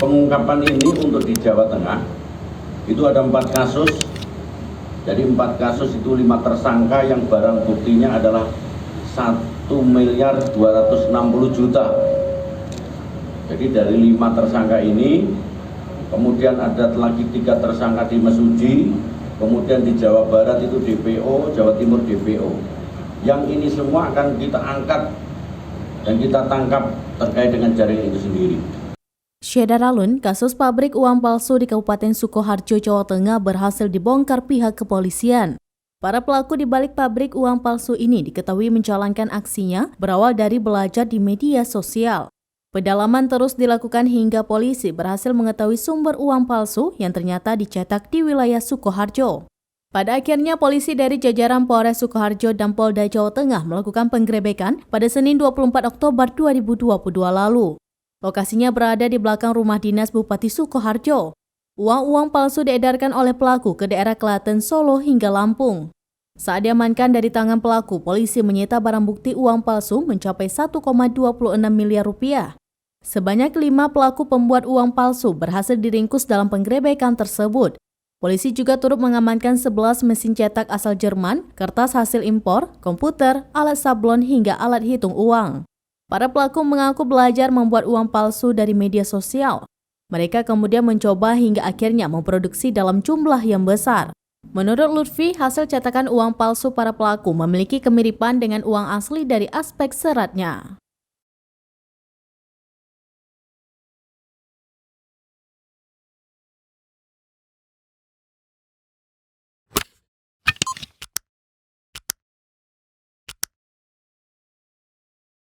Pengungkapan ini untuk di Jawa Tengah itu ada 4 kasus. Jadi 4 kasus itu 5 tersangka yang barang buktinya adalah 1.260.000.000. Jadi dari 5 tersangka ini, kemudian ada lagi 3 tersangka di Mesuji, kemudian di Jawa Barat itu DPO, Jawa Timur DPO. Yang ini semua akan kita angkat dan kita tangkap terkait dengan jaringan itu sendiri. Syedaralun, kasus pabrik uang palsu di Kabupaten Sukoharjo, Jawa Tengah berhasil dibongkar pihak kepolisian. Para pelaku di balik pabrik uang palsu ini diketahui menjalankan aksinya berawal dari belajar di media sosial. Pendalaman terus dilakukan hingga polisi berhasil mengetahui sumber uang palsu yang ternyata dicetak di wilayah Sukoharjo. Pada akhirnya, polisi dari jajaran Polres Sukoharjo dan Polda Jawa Tengah melakukan penggerebekan pada Senin 24 Oktober 2022 lalu. Lokasinya berada di belakang rumah dinas Bupati Sukoharjo. Uang-uang palsu diedarkan oleh pelaku ke daerah Klaten, Solo hingga Lampung. Saat diamankan dari tangan pelaku, polisi menyita barang bukti uang palsu mencapai 1,26 miliar rupiah. Sebanyak 5 pelaku pembuat uang palsu berhasil diringkus dalam penggerebekan tersebut. Polisi juga turut mengamankan 11 mesin cetak asal Jerman, kertas hasil impor, komputer, alat sablon hingga alat hitung uang. Para pelaku mengaku belajar membuat uang palsu dari media sosial. Mereka kemudian mencoba hingga akhirnya memproduksi dalam jumlah yang besar. Menurut Lutfi, hasil cetakan uang palsu para pelaku memiliki kemiripan dengan uang asli dari aspek seratnya.